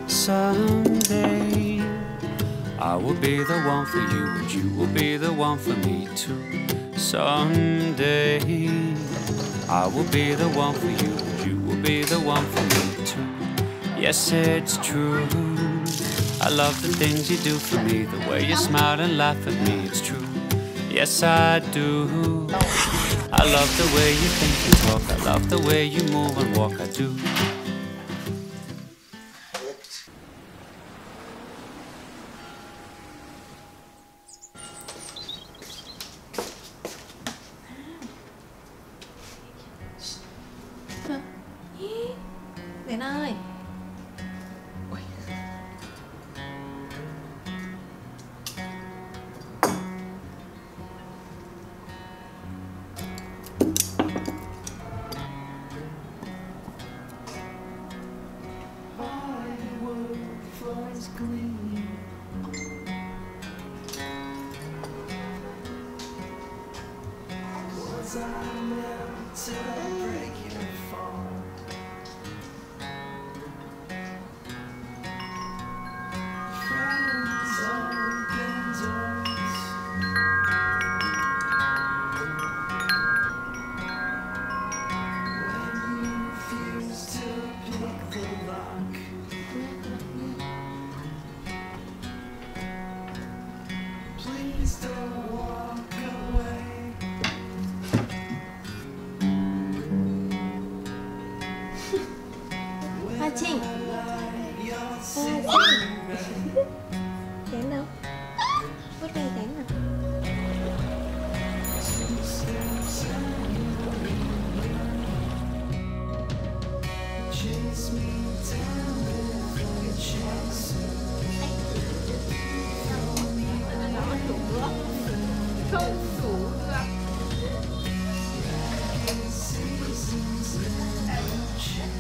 Someday I will be the one for you, and you will be the one for me too. Someday I will be the one for you, and you will be the one for me too. Yes, it's true, I love the things you do for me, the way you smile and laugh at me, it's true. Yes, I do. I love the way you think and talk, I love the way you move and walk, I do. Đến ơi. Ôi. Was I meant to break your fall? Friends open doors. When you refuse to pick the lock. Please don't walk away. Hoa Trinh. Chén đâu? Vứt đây chén nào. Chase me down with a chaser. Không đủ nữa. Seasons never change.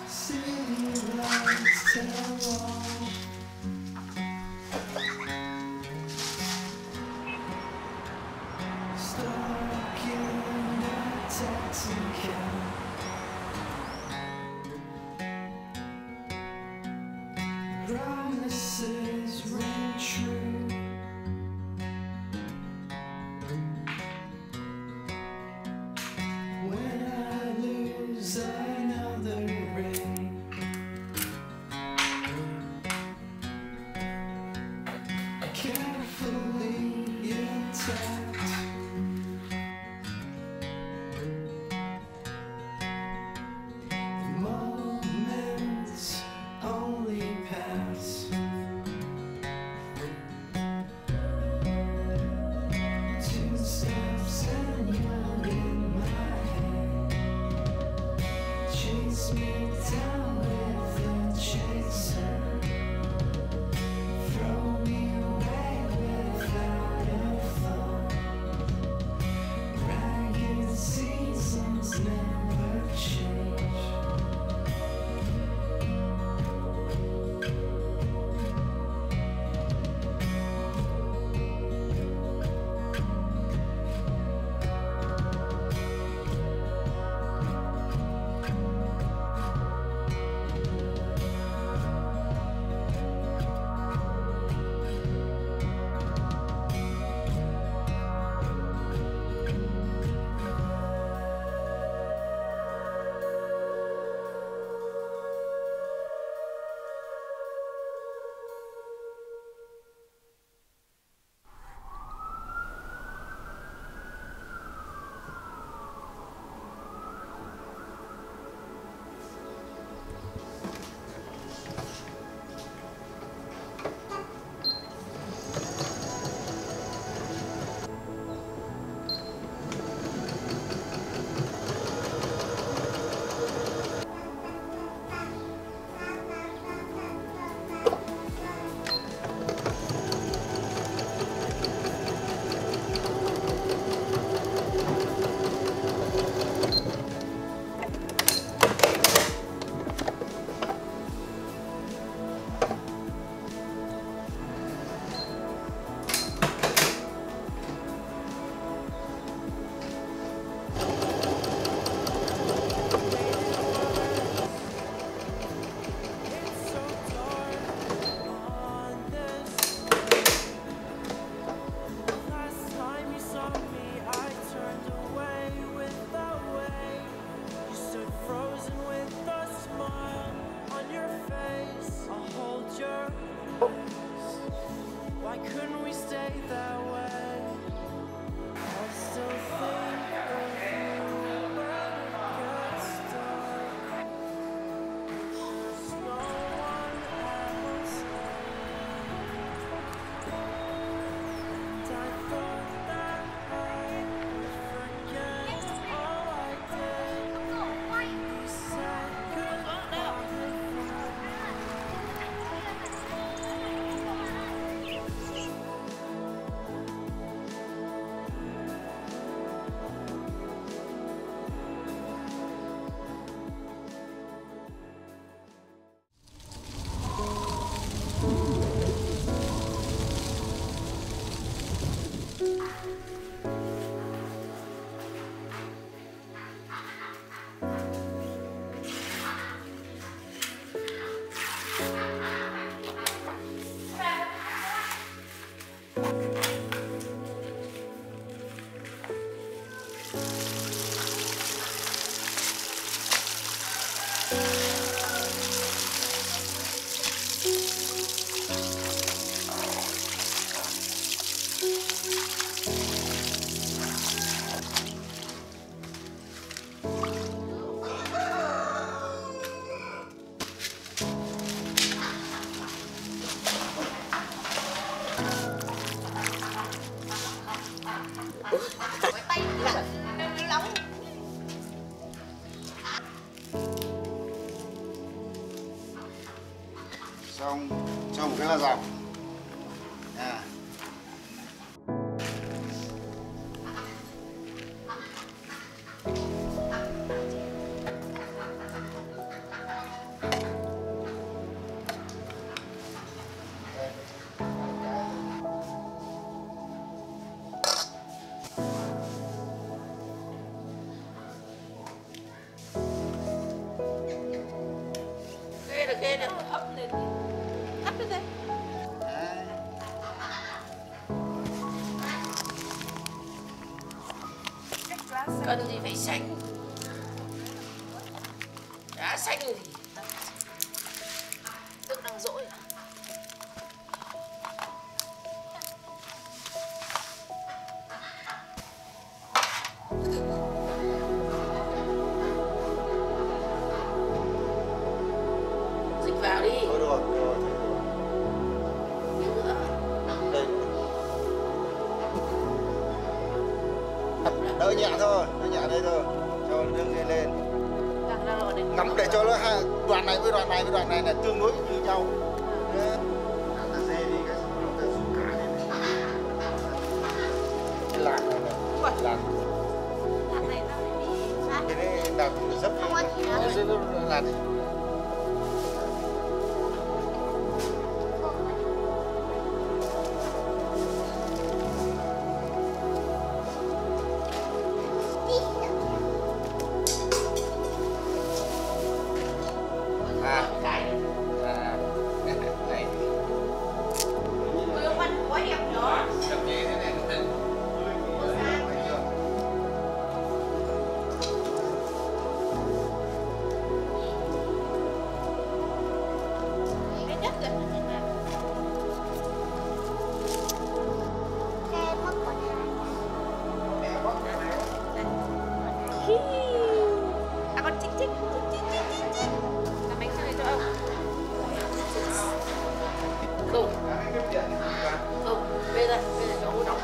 City lights tell all. Stuck in a taxi cab. Promises ring true. When I lose another ring. Carefully intact. The moments only pass. Tay lạnh nóng. Xong cho một cái là dọc. Ghê được hấp lên. Hấp lên đây. Cần gì phải xanh. Đã xanh thì tức đang dỗi. Dịch vào đi. Thôi được rồi, đây. Đỡ nhẹ thôi, đỡ nhẹ đây thôi, cho nâng lên. Ngắm để cho nó đoạn này với đoạn này với đoạn này là tương đối như nhau. Ta dê đi cái xong rồi ta rút cả lên. Cái lạc này này, lạc. Lạc này nó phải bị sát. Cái này đạp dấp đi, lạc đi. À con chích chích. Làm bánh cho ông. Không. Không, bây giờ cho ông đóng.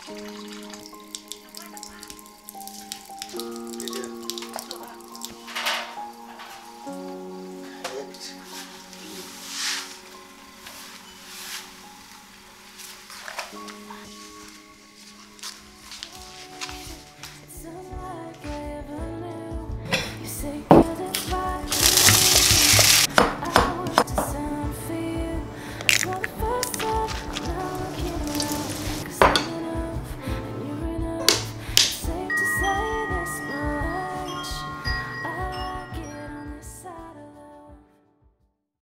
Thank you.